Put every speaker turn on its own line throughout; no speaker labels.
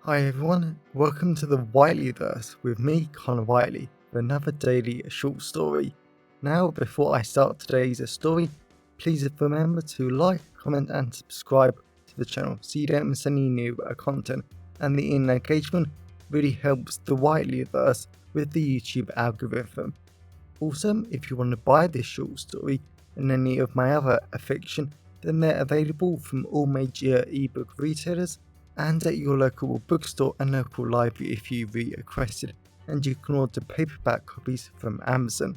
Hi everyone, welcome to the Whiteleyverse with me, Connor Whiteley, for another daily short story. Now, before I start today's story, please remember to like, comment and subscribe to the channel so you don't miss any new content, and the engagement really helps the Whiteleyverse with the YouTube algorithm. Also, if you want to buy this short story and any of my other fiction, then they're available from all major ebook retailers and at your local bookstore and local library if you requested, and you can order paperback copies from Amazon.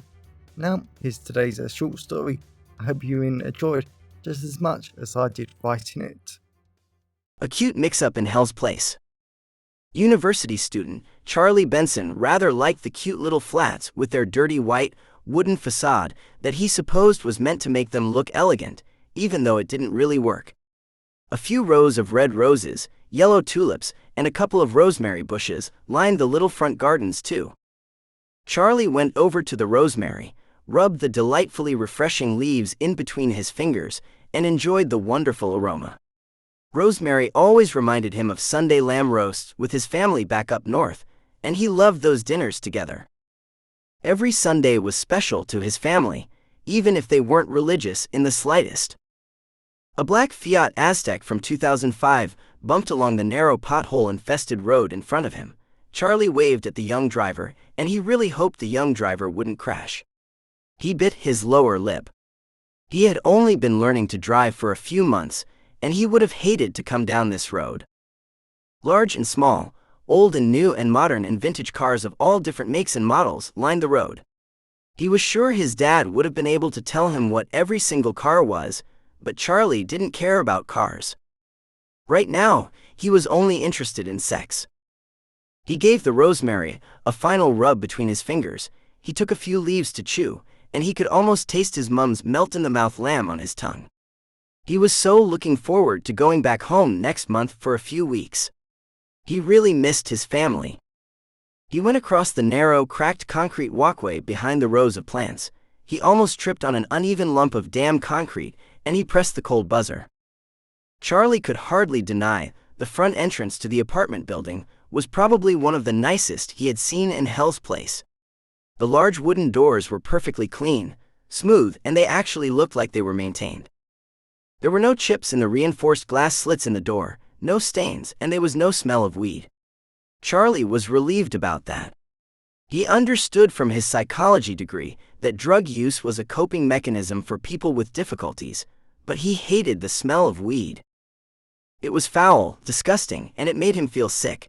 Now, here's today's short story. I hope you enjoyed just as much as I did writing it.
A cute mix-up in Hell's Place. University student Charlie Benson rather liked the cute little flats with their dirty white, wooden facade that he supposed was meant to make them look elegant, even though it didn't really work. A few rows of red roses, yellow tulips, and a couple of rosemary bushes lined the little front gardens too. Charlie went over to the rosemary, rubbed the delightfully refreshing leaves in between his fingers, and enjoyed the wonderful aroma. Rosemary always reminded him of Sunday lamb roasts with his family back up north, and he loved those dinners together. Every Sunday was special to his family, even if they weren't religious in the slightest. A black Fiat Aztec from 2005 bumped along the narrow pothole-infested road in front of him. Charlie waved at the young driver, and he really hoped the young driver wouldn't crash. He bit his lower lip. He had only been learning to drive for a few months, and he would have hated to come down this road. Large and small, old and new and modern and vintage cars of all different makes and models lined the road. He was sure his dad would have been able to tell him what every single car was, but Charlie didn't care about cars. Right now, he was only interested in sex. He gave the rosemary a final rub between his fingers, he took a few leaves to chew, and he could almost taste his mum's melt-in-the-mouth lamb on his tongue. He was so looking forward to going back home next month for a few weeks. He really missed his family. He went across the narrow, cracked concrete walkway behind the rows of plants. He almost tripped on an uneven lump of damp concrete, and he pressed the cold buzzer. Charlie could hardly deny the front entrance to the apartment building was probably one of the nicest he had seen in Hell's Place. The large wooden doors were perfectly clean, smooth, and they actually looked like they were maintained. There were no chips in the reinforced glass slits in the door, no stains, and there was no smell of weed. Charlie was relieved about that. He understood from his psychology degree that drug use was a coping mechanism for people with difficulties, but he hated the smell of weed. It was foul, disgusting, and it made him feel sick.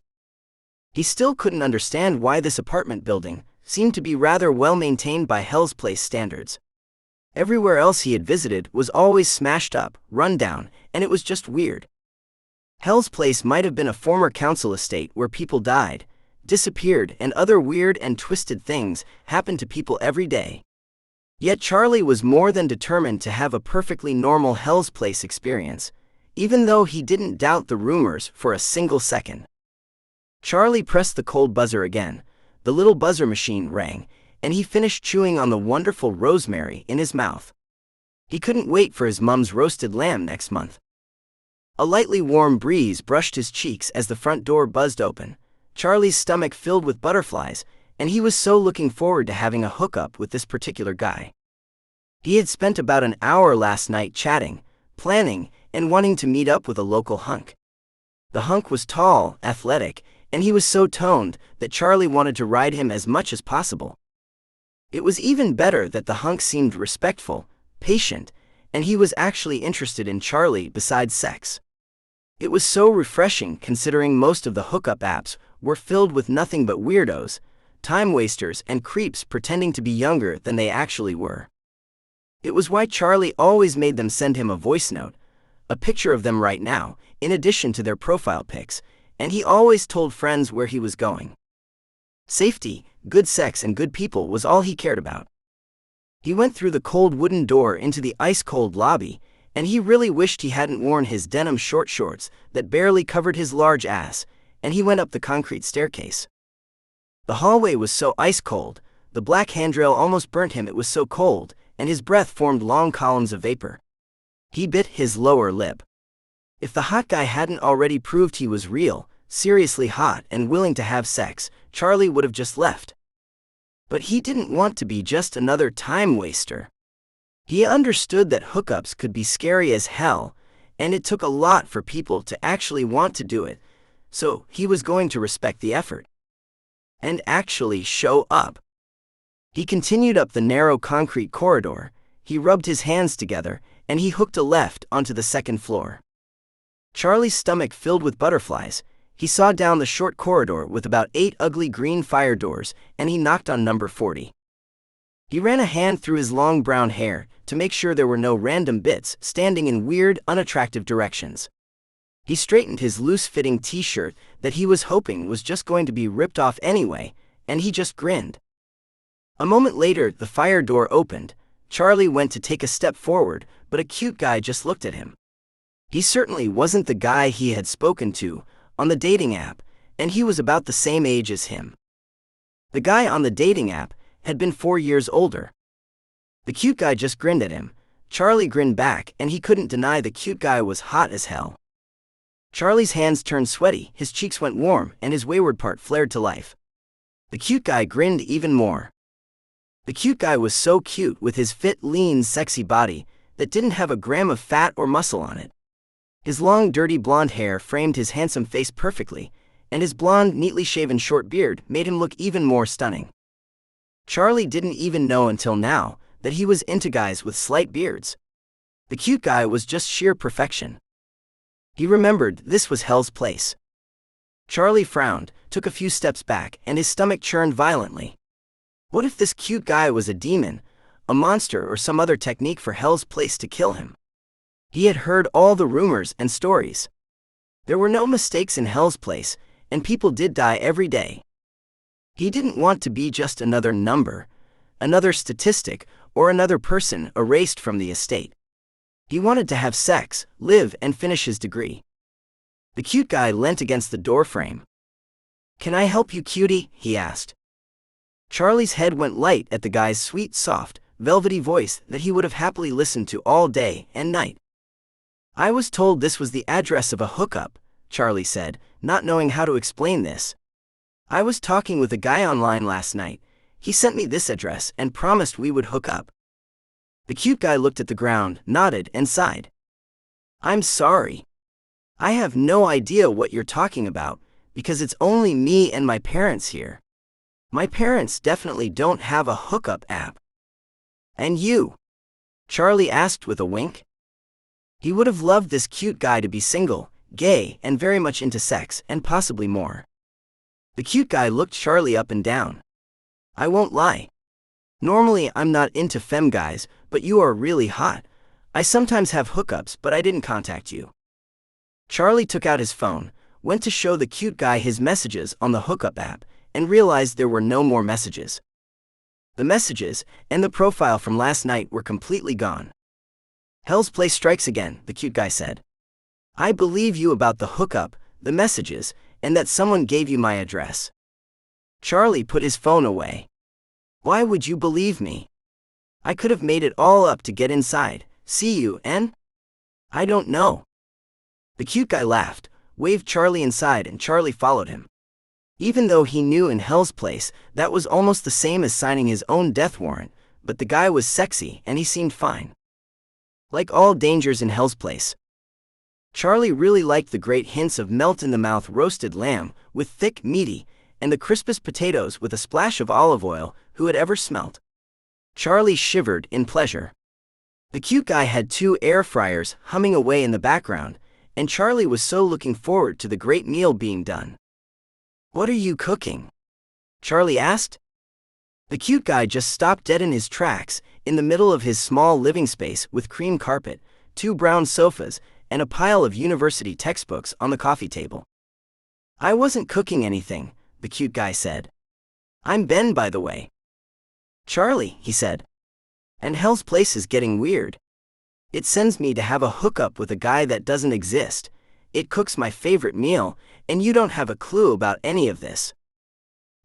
He still couldn't understand why this apartment building seemed to be rather well maintained by Hell's Place standards. Everywhere else he had visited was always smashed up, run down, and it was just weird. Hell's Place might have been a former council estate where people died, disappeared, and other weird and twisted things happened to people every day. Yet Charlie was more than determined to have a perfectly normal Hell's Place experience, even though he didn't doubt the rumors for a single second. Charlie pressed the cold buzzer again, the little buzzer machine rang, and he finished chewing on the wonderful rosemary in his mouth. He couldn't wait for his mum's roasted lamb next month. A lightly warm breeze brushed his cheeks as the front door buzzed open. Charlie's stomach filled with butterflies, and he was so looking forward to having a hookup with this particular guy. He had spent about an hour last night chatting, planning, and wanting to meet up with a local hunk. The hunk was tall, athletic, and he was so toned that Charlie wanted to ride him as much as possible. It was even better that the hunk seemed respectful, patient, and he was actually interested in Charlie besides sex. It was so refreshing considering most of the hookup apps were filled with nothing but weirdos, time wasters, and creeps pretending to be younger than they actually were. It was why Charlie always made them send him a voice note, a picture of them right now, in addition to their profile pics, and he always told friends where he was going. Safety, good sex, and good people was all he cared about. He went through the cold wooden door into the ice-cold lobby, and he really wished he hadn't worn his denim short shorts that barely covered his large ass, and he went up the concrete staircase. The hallway was so ice-cold, the black handrail almost burnt him, it was so cold, and his breath formed long columns of vapor. He bit his lower lip. If the hot guy hadn't already proved he was real, seriously hot and willing to have sex, Charlie would have just left. But he didn't want to be just another time waster. He understood that hookups could be scary as hell, and it took a lot for people to actually want to do it, so he was going to respect the effort and actually show up. He continued up the narrow concrete corridor, he rubbed his hands together, and he hooked a left onto the second floor. Charlie's stomach filled with butterflies. He saw down the short corridor with about 8 ugly green fire doors, and he knocked on number 40. He ran a hand through his long brown hair to make sure there were no random bits standing in weird, unattractive directions. He straightened his loose-fitting t-shirt that he was hoping was just going to be ripped off anyway, and he just grinned. A moment later, the fire door opened. Charlie went to take a step forward, but a cute guy just looked at him. He certainly wasn't the guy he had spoken to on the dating app, and he was about the same age as him. The guy on the dating app had been 4 years older. The cute guy just grinned at him. Charlie grinned back, and he couldn't deny the cute guy was hot as hell. Charlie's hands turned sweaty, his cheeks went warm, and his wayward part flared to life. The cute guy grinned even more. The cute guy was so cute with his fit, lean, sexy body that didn't have a gram of fat or muscle on it. His long, dirty blonde hair framed his handsome face perfectly, and his blonde, neatly shaven short beard made him look even more stunning. Charlie didn't even know until now that he was into guys with slight beards. The cute guy was just sheer perfection. He remembered this was hell's place. Charlie frowned, took a few steps back, and his stomach churned violently. What if this cute guy was a demon, a monster, or some other technique for hell's place to kill him? He had heard all the rumors and stories. There were no mistakes in hell's place, and people did die every day. He didn't want to be just another number, another statistic, or another person erased from the estate. He wanted to have sex, live, and finish his degree. The cute guy leant against the doorframe. "Can I help you, cutie?" he asked. Charlie's head went light at the guy's sweet, soft, velvety voice that he would have happily listened to all day and night. "I was told this was the address of a hookup," Charlie said, not knowing how to explain this. "I was talking with a guy online last night. He sent me this address and promised we would hook up." The cute guy looked at the ground, nodded, and sighed. "I'm sorry. I have no idea what you're talking about, because it's only me and my parents here. My parents definitely don't have a hookup app." "And you?" Charlie asked with a wink. He would have loved this cute guy to be single, gay, and very much into sex, and possibly more. The cute guy looked Charlie up and down. "I won't lie. Normally I'm not into femme guys, but you are really hot. I sometimes have hookups, but I didn't contact you." Charlie took out his phone, went to show the cute guy his messages on the hookup app, and realized there were no more messages. The messages and the profile from last night were completely gone. "Hell's place strikes again," the cute guy said. "I believe you about the hookup, the messages, and that someone gave you my address." Charlie put his phone away. "Why would you believe me? I could have made it all up to get inside, see you, and I don't know." The cute guy laughed, waved Charlie inside, and Charlie followed him. Even though he knew in hell's place that was almost the same as signing his own death warrant, but the guy was sexy and he seemed fine. Like all dangers in hell's place, Charlie really liked the great hints of melt-in-the-mouth roasted lamb with thick, meaty, and the crispest potatoes with a splash of olive oil who had ever smelt. Charlie shivered in pleasure. The cute guy had 2 air fryers humming away in the background, and Charlie was so looking forward to the great meal being done. "What are you cooking?" Charlie asked. The cute guy just stopped dead in his tracks, in the middle of his small living space with cream carpet, 2 brown sofas, and a pile of university textbooks on the coffee table. "I wasn't cooking anything," the cute guy said. "I'm Ben, by the way." "Charlie," he said. "And hell's place is getting weird. It sends me to have a hookup with a guy that doesn't exist. It cooks my favorite meal, and you don't have a clue about any of this."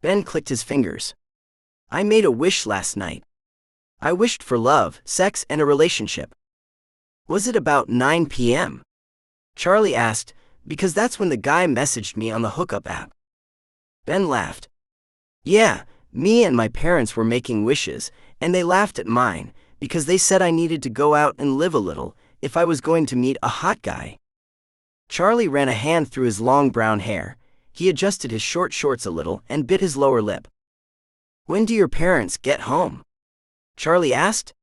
Ben clicked his fingers. "I made a wish last night. I wished for love, sex, and a relationship." "Was it about 9 p.m.? Charlie asked, Because that's when the guy messaged me on the hookup app. Ben laughed. Yeah, me and my parents were making wishes, and they laughed at mine, because they said I needed to go out and live a little if I was going to meet a hot guy. Charlie ran a hand through his long brown hair. He adjusted his short shorts a little and bit his lower lip. When do your parents get home? Charlie asked.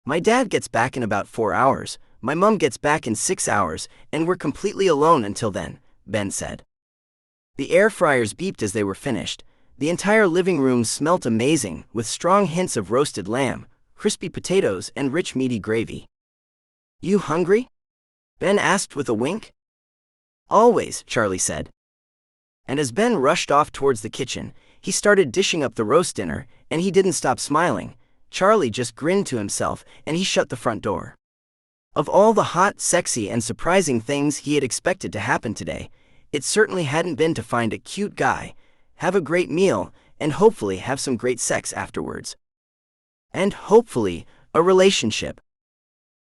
My dad gets back in about 4 hours, my mom gets back in 6 hours, and we're completely alone until then, Ben said. The air fryers beeped as they were finished. The entire living room smelt amazing, with strong hints of roasted lamb, crispy potatoes, and rich meaty gravy. You hungry? Ben asked with a wink. Always, Charlie said. And as Ben rushed off towards the kitchen, he started dishing up the roast dinner, and he didn't stop smiling. Charlie just grinned to himself, and he shut the front door. Of all the hot, sexy, and surprising things he had expected to happen today, it certainly hadn't been to find a cute guy, have a great meal, and hopefully have some great sex afterwards. And hopefully, a relationship.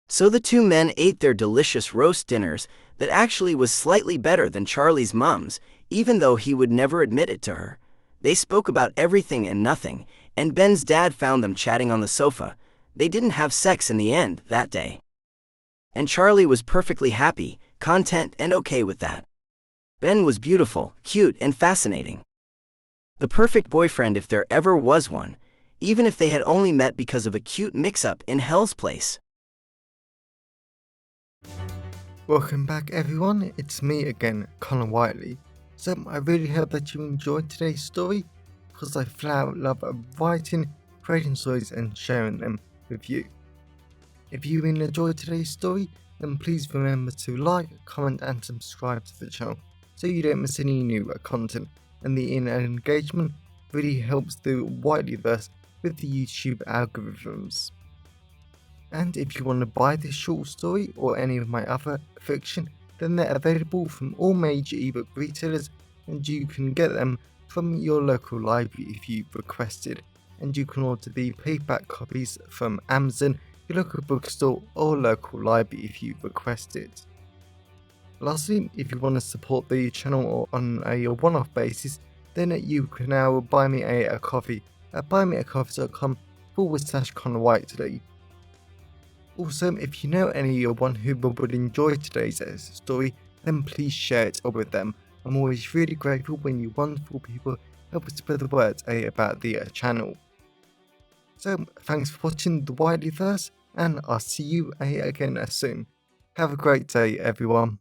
So the two men ate their delicious roast dinners that actually was slightly better than Charlie's mom's, even though he would never admit it to her. They spoke about everything and nothing, and Ben's dad found them chatting on the sofa. They didn't have sex in the end that day. And Charlie was perfectly happy, content, and okay with that. Ben was beautiful, cute, and fascinating. The perfect boyfriend if there ever was one, even if they had only met because of a cute mix-up in Hell's Place.
Welcome back everyone, it's me again, Connor Whiteley. So I really hope that you enjoyed today's story, because I flat out love writing, creating stories and sharing them with you. If you really enjoyed today's story, then please remember to like, comment and subscribe to the channel so you don't miss any new content, and the engagement really helps the Whiteleyverse with the YouTube algorithms. And if you want to buy this short story or any of my other fiction, then they're available from all major ebook retailers, and you can get them from your local library if you requested, and you can order the paperback copies from Amazon, your local bookstore or local library if you request it. Lastly, if you want to support the channel on a one-off basis, then you can now buy me a coffee at buymeacoffee.com/Connor Whiteley. Also, if you know anyone who would enjoy today's story, then please share it with them. I'm always really grateful when you wonderful people help spread the word about the channel. So, thanks for watching the Whiteleyverse, and I'll see you again soon. Have a great day, everyone.